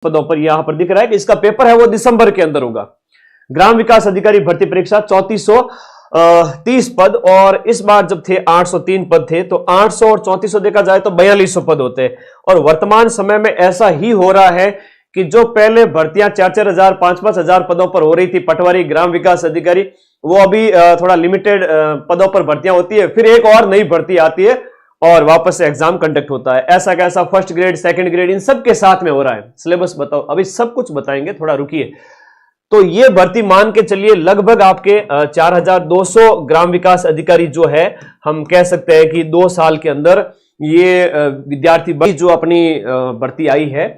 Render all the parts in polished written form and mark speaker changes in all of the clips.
Speaker 1: पदों पर यहां पर दिख रहा है कि इसका पेपर है वो दिसंबर के अंदर होगा। ग्राम विकास अधिकारी भर्ती परीक्षा 3430 पद, और इस बार जब थे 803 पद थे, तो 800 और 3400 देखा जाए तो 4200 पद होते हैं। और वर्तमान समय में ऐसा ही हो रहा है कि जो पहले भर्तियां 4-4 5-5 पदों पर हो रही थी पटवारी ग्राम विकास अधिकारी, वो अभी थोड़ा लिमिटेड पदों पर भर्तियां होती है, फिर एक और नई भर्ती आती है और वापस से एग्जाम कंडक्ट होता है। ऐसा कैसा फर्स्ट ग्रेड सेकंड ग्रेड इन सब के साथ में हो रहा है। सिलेबस बताओ, अभी सब कुछ बताएंगे, थोड़ा रुकिए। तो ये भर्ती मान के चलिए लगभग आपके 4200 ग्राम विकास अधिकारी जो है, हम कह सकते हैं कि 2 साल के अंदर ये विद्यार्थी जो अपनी भर्ती आई है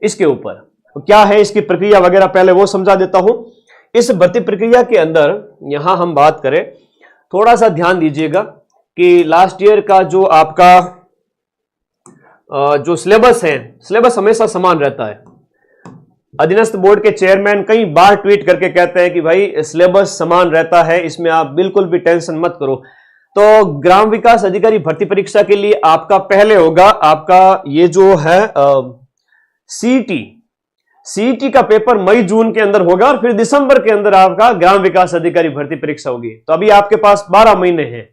Speaker 1: इसके ऊपर। तो क्या है इसकी प्रक्रिया वगैरह, पहले वो समझा देता हूं। इस भर्ती प्रक्रिया के अंदर यहां हम बात करें, थोड़ा सा ध्यान दीजिएगा कि लास्ट ईयर का जो आपका जो सिलेबस है, सिलेबस हमेशा समान रहता है। अधीनस्थ बोर्ड के चेयरमैन कई बार ट्वीट करके कहते हैं कि भाई सिलेबस समान रहता है, इसमें आप बिल्कुल भी टेंशन मत करो। तो ग्राम विकास अधिकारी भर्ती परीक्षा के लिए आपका पहले होगा आपका ये जो है सीईटी का पेपर मई जून के अंदर होगा, और फिर दिसंबर के अंदर आपका ग्राम विकास अधिकारी भर्ती परीक्षा होगी। तो अभी आपके पास 12 महीने हैं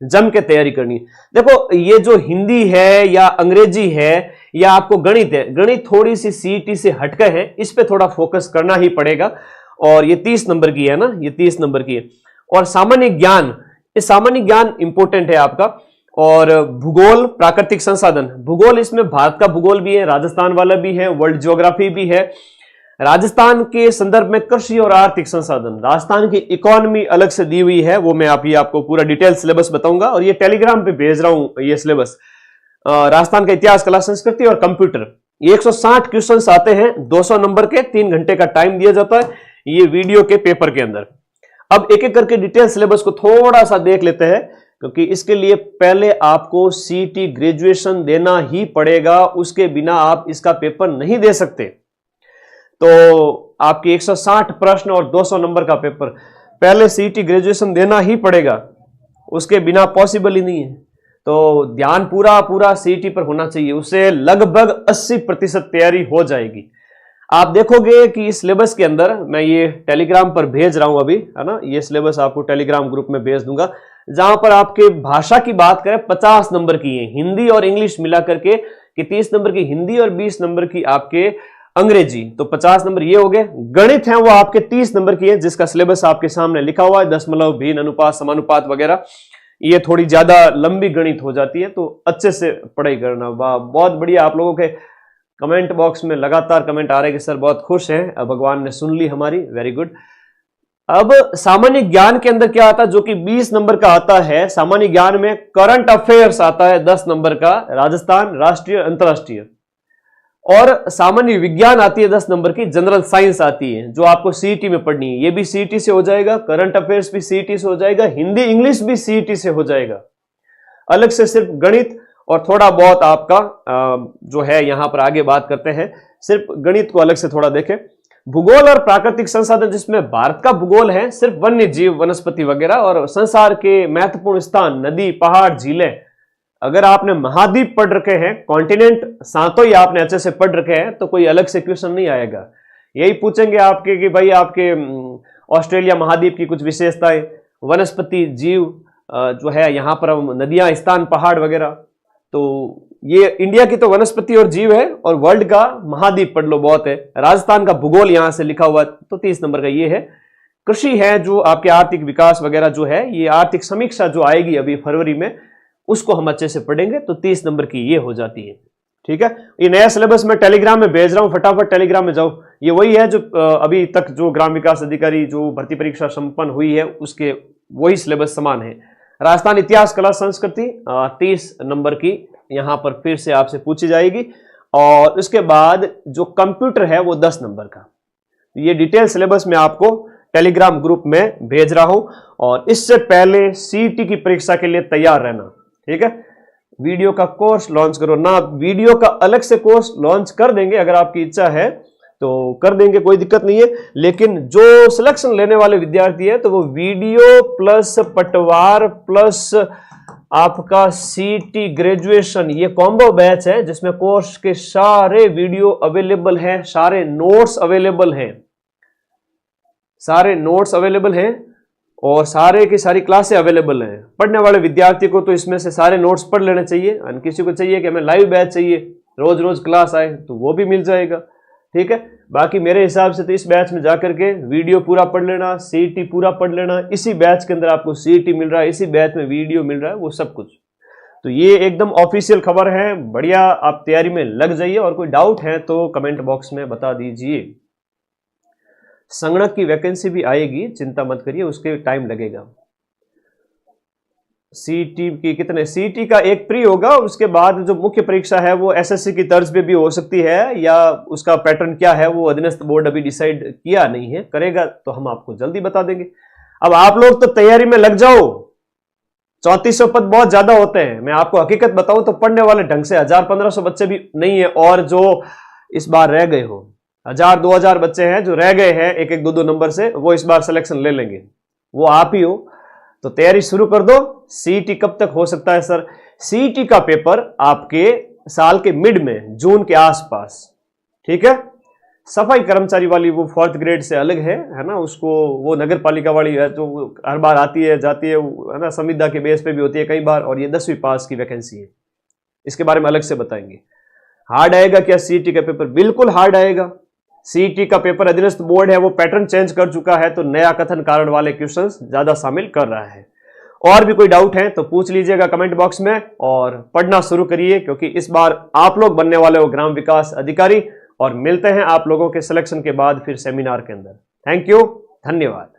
Speaker 1: जम के तैयारी करनी। देखो ये जो हिंदी है या अंग्रेजी है या आपको गणित है, गणित थोड़ी सी सीईटी से हटके है, इस पे थोड़ा फोकस करना ही पड़ेगा। और ये 30 नंबर की है ना, ये 30 नंबर की है। और सामान्य ज्ञान, ये सामान्य ज्ञान इंपॉर्टेंट है आपका। और भूगोल, प्राकृतिक संसाधन, भूगोल इसमें भारत का भूगोल भी है, राजस्थान वाला भी है, वर्ल्ड ज्योग्राफी भी है। राजस्थान के संदर्भ में कृषि और आर्थिक संसाधन, राजस्थान की इकोनॉमी अलग से दी हुई है, वो मैं आपको पूरा डिटेल सिलेबस बताऊंगा। और ये टेलीग्राम पे भेज रहा हूं ये सिलेबस। राजस्थान का इतिहास, कला, संस्कृति और कंप्यूटर, ये 160 क्वेश्चंस आते हैं 200 नंबर के, 3 घंटे का टाइम दिया जाता है ये वीडियो के पेपर के अंदर। अब एक एक करके डिटेल सिलेबस को थोड़ा सा देख लेते हैं, क्योंकि इसके लिए पहले आपको सीईटी ग्रेजुएशन देना ही पड़ेगा, उसके बिना आप इसका पेपर नहीं दे सकते। तो आपके 160 प्रश्न और 200 नंबर का पेपर, पहले सीईटी ग्रेजुएशन देना ही पड़ेगा, उसके बिना पॉसिबल ही नहीं है। तो ध्यान पूरा सीईटी पर होना चाहिए, उससे लगभग 80% तैयारी हो जाएगी। आप देखोगे कि इस सिलेबस के अंदर, मैं ये टेलीग्राम पर भेज रहा हूं अभी, है ना, ये सिलेबस आपको टेलीग्राम ग्रुप में भेज दूंगा, जहां पर आपके भाषा की बात करें 50 नंबर की है, हिंदी और इंग्लिश मिला करके कि 30 नंबर की हिंदी और 20 नंबर की आपके अंग्रेजी, तो 50 नंबर ये हो गए। गणित है वो आपके 30 नंबर की है, जिसका सिलेबस आपके सामने लिखा हुआ है, दशमलव, भिन्न, अनुपात, समानुपात वगैरह। ये थोड़ी ज्यादा लंबी गणित हो जाती है, तो अच्छे से पढ़ाई करना। बहुत बढ़िया, आप लोगों के कमेंट बॉक्स में लगातार कमेंट आ रहे हैं कि सर बहुत खुश हैं, भगवान ने सुन ली हमारी, वेरी गुड। अब सामान्य ज्ञान के अंदर क्या आता है, जो कि 20 नंबर का आता है। सामान्य ज्ञान में करंट अफेयर्स आता है 10 नंबर का, राजस्थान, राष्ट्रीय, अंतरराष्ट्रीय। और सामान्य विज्ञान आती है 10 नंबर की, जनरल साइंस आती है, जो आपको सीईटी में पढ़नी है। ये भी सीईटी से हो जाएगा, करंट अफेयर्स भी सीईटी से हो जाएगा, हिंदी इंग्लिश भी सीईटी से हो जाएगा। अलग से सिर्फ गणित और थोड़ा बहुत आपका जो है, यहां पर आगे बात करते हैं, सिर्फ गणित को अलग से थोड़ा देखें। भूगोल और प्राकृतिक संसाधन, जिसमें भारत का भूगोल है, सिर्फ वन्य जीव, वनस्पति वगैरह, और संसार के महत्वपूर्ण स्थान, नदी, पहाड़, झीलें। अगर आपने महाद्वीप पढ़ रखे हैं, कॉन्टिनेंट सातों ही आपने अच्छे से पढ़ रखे हैं, तो कोई अलग से क्वेश्चन नहीं आएगा। यही पूछेंगे आपके कि भाई आपके ऑस्ट्रेलिया महाद्वीप की कुछ विशेषताएं, वनस्पति जीव जो है, यहाँ पर नदियां, स्थान, पहाड़ वगैरह। तो ये इंडिया की तो वनस्पति और जीव है, और वर्ल्ड का महाद्वीप पढ़ लो, बहुत है। राजस्थान का भूगोल यहां से लिखा हुआ, तो 30 नंबर का ये है। कृषि है जो आपके आर्थिक विकास वगैरह जो है, ये आर्थिक समीक्षा जो आएगी अभी फरवरी में, उसको हम अच्छे से पढ़ेंगे, तो 30 नंबर की ये हो जाती है। ठीक है, ये नया सिलेबस मैं टेलीग्राम में भेज रहा हूं, फटाफट टेलीग्राम में जाओ। ये वही है जो अभी तक जो ग्राम विकास अधिकारी जो भर्ती परीक्षा संपन्न हुई है, उसके वही सिलेबस समान है। राजस्थान इतिहास, कला, संस्कृति 30 नंबर की यहां पर फिर से आपसे पूछी जाएगी। और उसके बाद जो कंप्यूटर है वो 10 नंबर का। ये डिटेल सिलेबस मैं आपको टेलीग्राम ग्रुप में भेज रहा हूं। और इससे पहले सीईटी की परीक्षा के लिए तैयार रहना, ठीक है। वीडियो का कोर्स लॉन्च करो ना, वीडियो का अलग से कोर्स लॉन्च कर देंगे, अगर आपकी इच्छा है तो कर देंगे, कोई दिक्कत नहीं है। लेकिन जो सिलेक्शन लेने वाले विद्यार्थी है, तो वो वीडियो प्लस पटवार प्लस आपका सीटी ग्रेजुएशन, ये कॉम्बो बैच है जिसमें कोर्स के सारे वीडियो अवेलेबल हैं, सारे नोट्स अवेलेबल हैं, सारे नोट्स अवेलेबल हैं और सारे की सारी क्लासें अवेलेबल हैं। पढ़ने वाले विद्यार्थी को तो इसमें से सारे नोट्स पढ़ लेने चाहिए। और किसी को चाहिए कि हमें लाइव बैच चाहिए, रोज रोज क्लास आए, तो वो भी मिल जाएगा। ठीक है, बाकी मेरे हिसाब से तो इस बैच में जाकर के वीडियो पूरा पढ़ लेना, सीईटी पूरा पढ़ लेना। इसी बैच के अंदर आपको सीईटी मिल रहा है, इसी बैच में वीडियो मिल रहा है, वो सब कुछ। तो ये एकदम ऑफिशियल खबर है, बढ़िया, आप तैयारी में लग जाइए। और कोई डाउट है तो कमेंट बॉक्स में बता दीजिए। संगणक की वैकेंसी भी आएगी, चिंता मत करिए, उसके टाइम लगेगा। सीईटी की कितने, सीईटी का एक प्री होगा, उसके बाद जो मुख्य परीक्षा है वो एसएससी की तर्ज पे भी हो सकती है, या उसका पैटर्न क्या है वो अधीनस्थ बोर्ड अभी डिसाइड किया नहीं है, करेगा तो हम आपको जल्दी बता देंगे। अब आप लोग तो तैयारी में लग जाओ, 3400 पद बहुत ज्यादा होते हैं। मैं आपको हकीकत बताऊं तो पढ़ने वाले ढंग से 1000-1500 बच्चे भी नहीं है, और जो इस बार रह गए हो 1000-2000 बच्चे हैं जो रह गए हैं 1-1, 2-2 नंबर से, वो इस बार सिलेक्शन ले लेंगे, वो आप ही हो। तो तैयारी शुरू कर दो। सीईटी कब तक हो सकता है सर? सीईटी का पेपर आपके साल के मिड में, जून के आसपास। ठीक है, सफाई कर्मचारी वाली वो 4th ग्रेड से अलग है ना, उसको वो नगर पालिका वाली है जो हर बार आती है जाती है ना, संविदा के बेस पे भी होती है कई बार, और ये 10वीं पास की वैकेंसी है, इसके बारे में अलग से बताएंगे। हार्ड आएगा क्या सीईटी का पेपर? बिल्कुल हार्ड आएगा। सीईटी का पेपर अधीनस्थ बोर्ड है, वो पैटर्न चेंज कर चुका है, तो नया कथन कारण वाले क्वेश्चंस ज्यादा शामिल कर रहा है। और भी कोई डाउट है तो पूछ लीजिएगा कमेंट बॉक्स में, और पढ़ना शुरू करिए, क्योंकि इस बार आप लोग बनने वाले हो ग्राम विकास अधिकारी। और मिलते हैं आप लोगों के सिलेक्शन के बाद फिर सेमिनार के अंदर। थैंक यू, धन्यवाद।